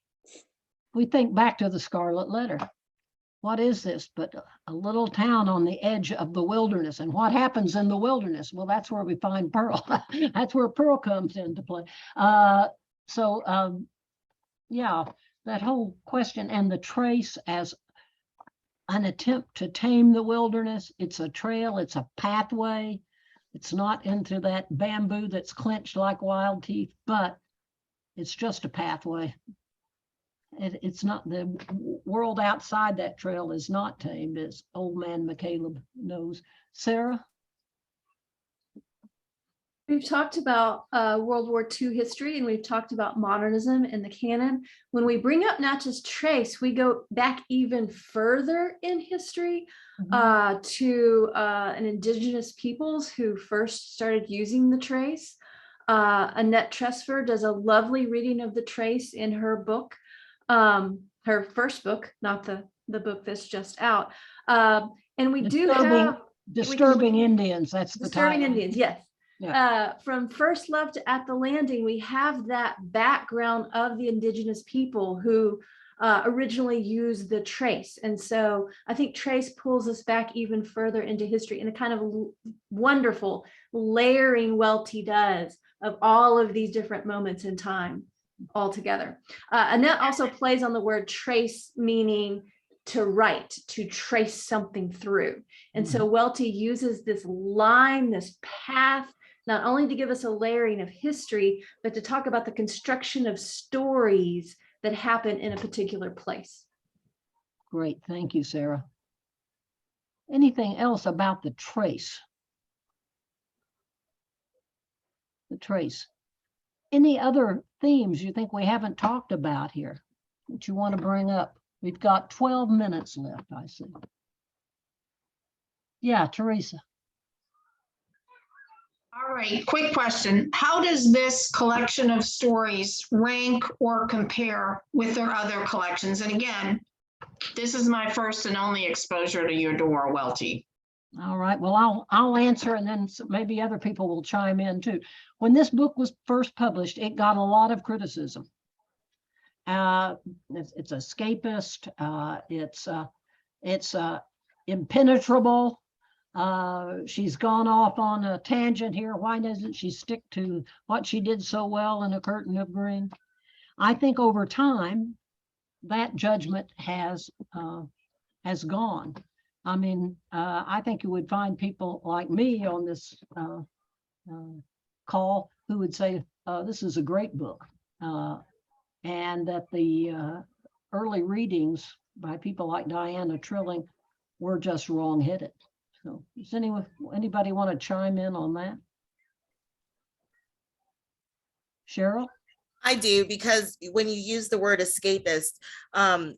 S2: We think back to the Scarlet Letter. What is this but a little town on the edge of the wilderness? And what happens in the wilderness? Well, that's where we find Pearl. That's where Pearl comes into play. Yeah, that whole question, and the trace as an attempt to tame the wilderness. It's a trail, it's a pathway. It's not into that bamboo that's clenched like wild teeth, but it's just a pathway. It's not, the world outside that trail is not tamed, as old man McCaleb knows. Sarah?
S11: We've talked about World War II history, and we've talked about modernism in the canon. When we bring up Natchez Trace, we go back even further in history to an indigenous peoples who first started using the trace. Annette Tresfer does a lovely reading of the trace in her book, her first book, not the book that's just out. And we do have
S2: Disturbing Indians. That's the
S11: Disturbing
S2: title.
S11: Indians, yes.
S2: Yeah.
S11: From First Love to At the Landing, we have that background of the indigenous people who originally used the trace. And so I think trace pulls us back even further into history in a kind of wonderful layering Welty does of all of these different moments in time all together. Annette also plays on the word trace, meaning to write, to trace something through. And so Welty uses this line, this path, not only to give us a layering of history, but to talk about the construction of stories that happen in a particular place.
S2: Great, thank you, Sarah. Anything else about the trace? The trace. Any other themes you think we haven't talked about here that you want to bring up? We've got 12 minutes left, I see. Yeah, Teresa.
S6: All right, quick question. How does this collection of stories rank or compare with their other collections? And again, this is my first and only exposure to Eudora Welty.
S2: All right, well, I'll answer, and then maybe other people will chime in too. When this book was first published, it got a lot of criticism. It's escapist, it's impenetrable. She's gone off on a tangent here. Why doesn't she stick to what she did so well in A Curtain of Green? I think over time, that judgment has gone. I mean, I think you would find people like me on this call who would say, this is a great book. And that the early readings by people like Diana Trilling were just wrong-headed. So does anybody want to chime in on that? Cheryl?
S4: I do, because when you use the word escapist,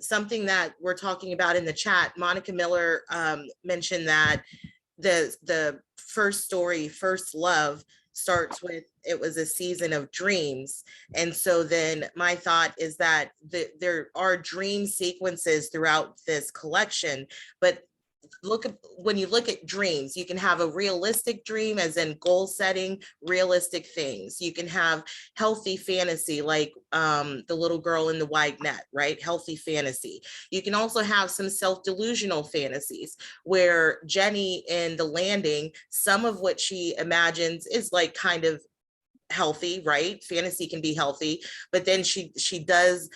S4: something that we're talking about in the chat, Monica Miller mentioned that the first story, First Love, starts with it was a season of dreams. And so then my thought is that there are dream sequences throughout this collection, but when you look at dreams, you can have a realistic dream, as in goal setting, realistic things. You can have healthy fantasy, like the little girl in the wide net, right? Healthy fantasy. You can also have some self-delusional fantasies where Jenny in The Landing, some of what she imagines is like kind of healthy, right? Fantasy can be healthy, but then she does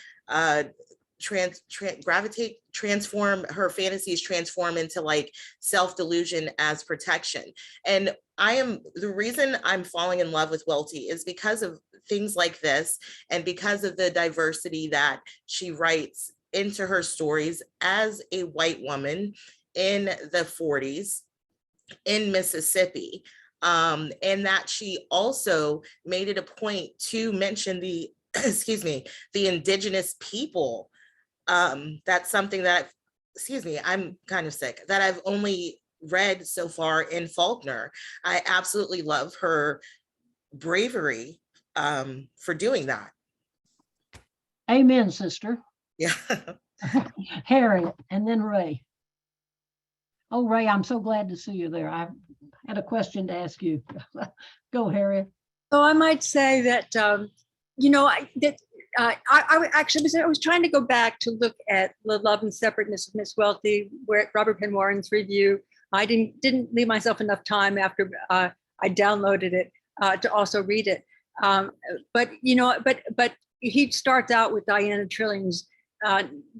S4: transform her fantasies, transform into like self-delusion as protection. And the reason I'm falling in love with Welty is because of things like this, and because of the diversity that she writes into her stories as a white woman in the 40s in Mississippi. And that she also made it a point to mention the excuse me, the indigenous people. That's something that, I'm kind of sick, that I've only read so far in Faulkner. I absolutely love her bravery for doing that.
S2: Amen, sister.
S4: Yeah.
S2: Harriet, and then Ray. Oh, Ray, I'm so glad to see you there. I had a question to ask you. Go, Harriet.
S7: So I might say that, I was trying to go back to look at The Love and Separateness of Miss Welty, where Robert Penn Warren's review. I didn't leave myself enough time after I downloaded it to also read it. But he starts out with Diana Trilling's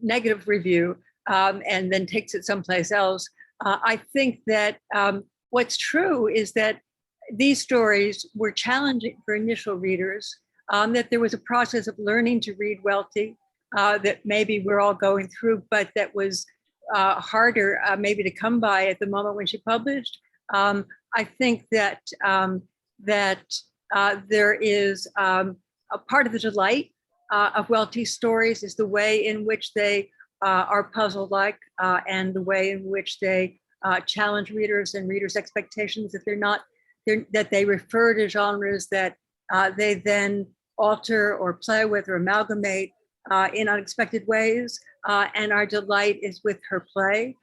S7: negative review and then takes it someplace else. I think that what's true is that these stories were challenging for initial readers, that there was a process of learning to read Welty that maybe we're all going through, but that was harder maybe to come by at the moment when she published. I think that there is a part of the delight of Welty's stories is the way in which they are puzzle-like and the way in which they challenge readers and readers' expectations, that they refer to genres that they then alter or play with or amalgamate in unexpected ways. And our delight is with her play,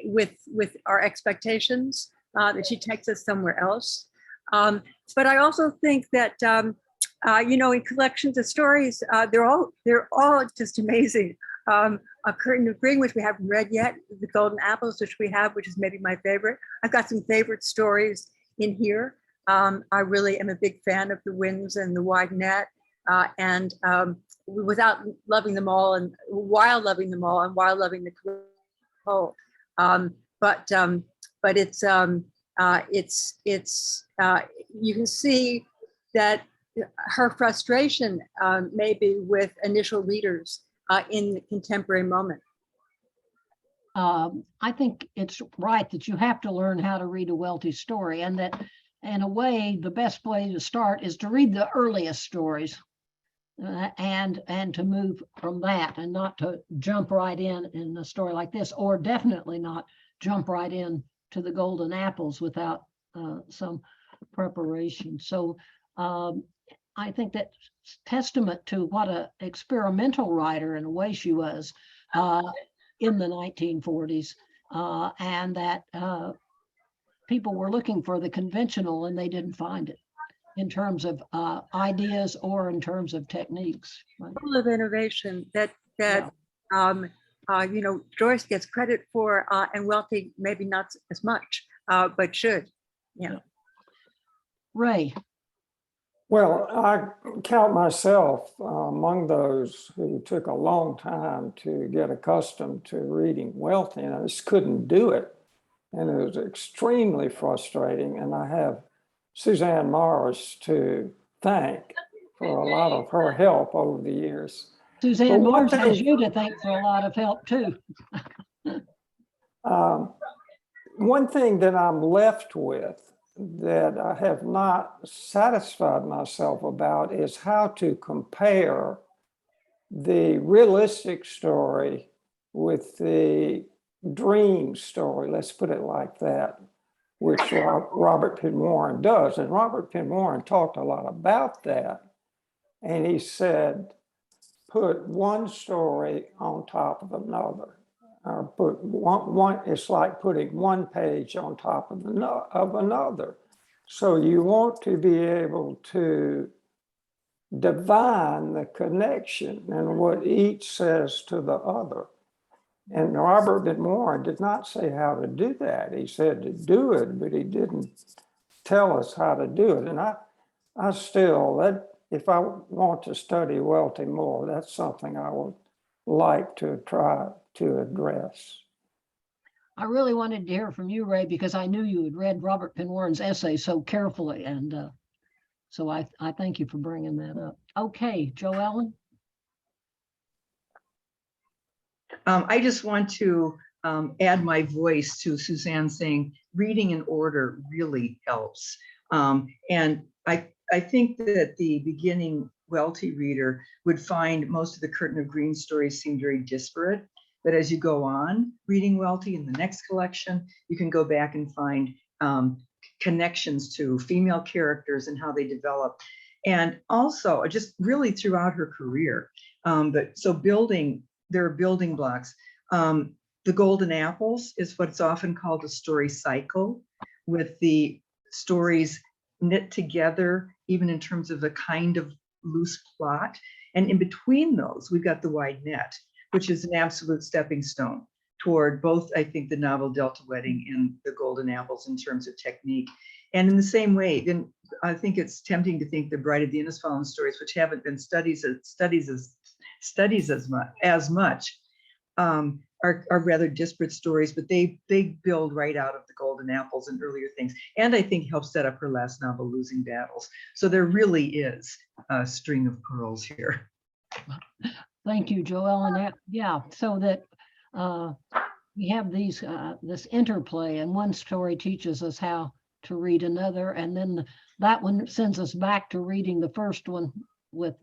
S7: with our expectations, that she takes us somewhere else. But I also think that, in collections of stories, they're all just amazing. A Curtain of Green, which we haven't read yet, The Golden Apples, which we have, which is maybe my favorite. I've got some favorite stories in here. I really am a big fan of The Winds and The Wide Net, and without loving them all, and while loving them all, and while loving the whole. But it's you can see that her frustration maybe with initial readers in the contemporary moment.
S2: I think it's right that you have to learn how to read a Welty story, and that in a way, the best way to start is to read the earliest stories and to move from that, and not to jump right in a story like this, or definitely not jump right in to The Golden Apples without some preparation. So I think that's testament to what an experimental writer in a way she was in the 1940s, and that people were looking for the conventional and they didn't find it in terms of ideas or in terms of techniques.
S7: Full of innovation that Joyce gets credit for, and Welty maybe not as much, but should. Yeah.
S2: Ray.
S14: Well, I count myself among those who took a long time to get accustomed to reading Welty, and I just couldn't do it. And it was extremely frustrating. And I have Suzanne Marrs to thank for a lot of her help over the years.
S2: Suzanne Marrs has you to thank for a lot of help too.
S14: One thing that I'm left with that I have not satisfied myself about is how to compare the realistic story with the dream story, let's put it like that, which Robert Penn Warren does. And Robert Penn Warren talked a lot about that. And he said, put one story on top of another. Or put one, it's like putting one page on top of another. So you want to be able to divine the connection and what each says to the other. And Robert Penn Warren did not say how to do that. He said to do it, but he didn't tell us how to do it. And I still, that if I want to study Welty more, that's something I would like to try to address.
S2: I really wanted to hear from you, Ray, because I knew you had read Robert Penn Warren's essay so carefully. And so I thank you for bringing that up. Okay, Joellen.
S12: I just want to add my voice to Suzanne saying reading in order really helps. And I think that the beginning Welty reader would find most of the Curtain of Green stories seem very disparate. But as you go on reading Welty in the next collection, you can go back and find connections to female characters and how they develop. And also just really throughout her career. So there are building blocks. The Golden Apples is what's often called a story cycle, with the stories knit together, even in terms of a kind of loose plot. And in between those, we've got The Wide Net, which is an absolute stepping stone toward both, I think, the novel Delta Wedding and The Golden Apples in terms of technique. And in the same way, then I think it's tempting to think the Bride of the Innisfallen stories, which haven't been studies as much, are rather disparate stories, but they build right out of the Golden Apples and earlier things. And I think help set up her last novel, Losing Battles. So there really is a string of pearls here.
S2: Thank you, Joelle. And that, yeah, so that we have these this interplay, and one story teaches us how to read another, and then that one sends us back to reading the first one with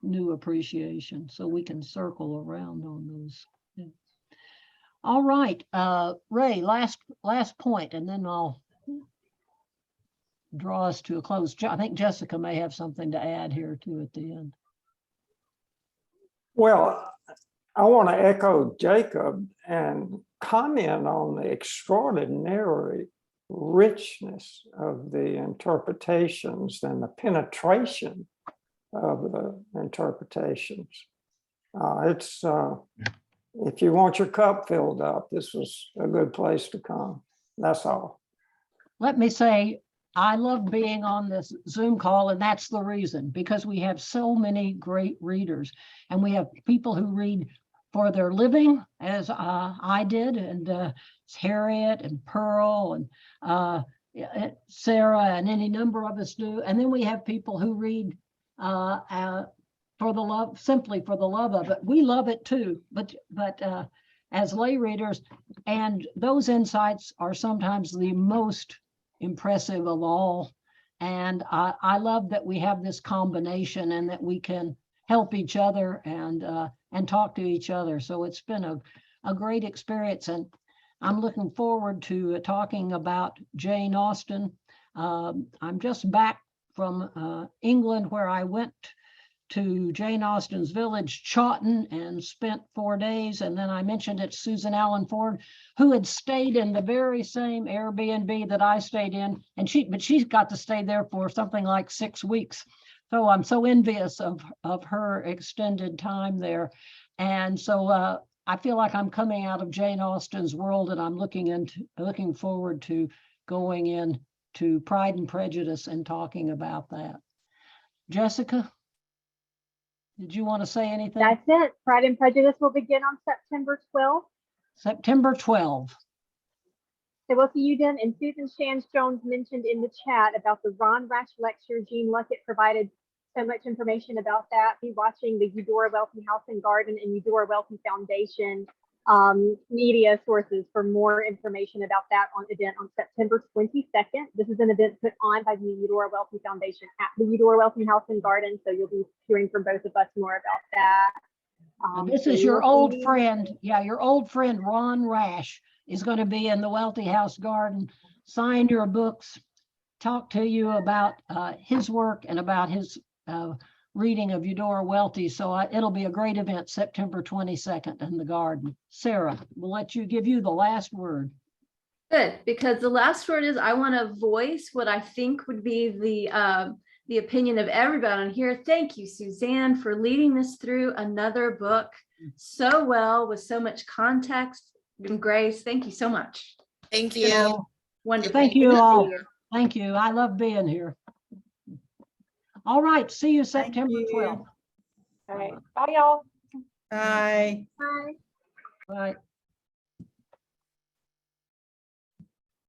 S2: new appreciation, so we can circle around on those. Yeah. All right, Ray, last point, and then I'll draw us to a close. I think Jessica may have something to add here too at the end.
S14: Well, I want to echo Jacob and comment on the extraordinary richness of the interpretations and the penetration of the interpretations. If you want your cup filled up, this was a good place to come. That's all.
S2: Let me say, I love being on this Zoom call, and that's the reason, because we have so many great readers, and we have people who read for their living, as I did, and Harriet and Pearl and Sarah and any number of us do. And then we have people who read for the love, simply for the love of it. We love it too, but as lay readers, and those insights are sometimes the most impressive of all. And I love that we have this combination and that we can help each other and talk to each other. So it's been a great experience, and I'm looking forward to talking about Jane Austen. I'm just back from England, where I went to Jane Austen's village, Chawton, and spent 4 days. And then I mentioned it to Susan Allen Ford, who had stayed in the very same Airbnb that I stayed in. And she got to stay there for something like 6 weeks. So I'm so envious of her extended time there. And so I feel like I'm coming out of Jane Austen's world, and I'm looking forward to going in to Pride and Prejudice and talking about that. Jessica, did you want to say anything?
S1: That's it. Pride and Prejudice will begin on September 12th.
S2: September 12th.
S1: So we'll see you then. And Susan Shands-Jones mentioned in the chat about the Ron Rash lecture. Jean Luckett provided so much information about that. Be watching the Eudora Welty House and Garden and Eudora Welty Foundation media sources for more information about that event on September 22nd. This is an event put on by the Eudora Welty Foundation at the Eudora Welty House and Garden. So you'll be hearing from both of us more about that.
S2: This
S1: so
S2: is
S1: we
S2: your
S1: will
S2: old
S1: be-
S2: friend. Yeah, your old friend Ron Rash is going to be in the Welty House Garden. Sign your books, talk to you about his work and about his reading of Eudora Welty. So it'll be a great event, September 22nd in the garden. Sarah, we'll give you the last word.
S11: Good, because the last word is I want to voice what I think would be the opinion of everybody on here. Thank you, Suzanne, for leading this through another book so well with so much context and grace. Thank you so much.
S4: Thank you.
S11: Wonderful.
S2: Thank you
S11: Good to
S2: all.
S11: be here.
S2: Thank you. I love being here. All right. See you
S12: Thank
S2: September
S12: you.
S2: 12th.
S3: All right. Bye, y'all.
S12: Bye.
S1: Bye.
S2: Bye.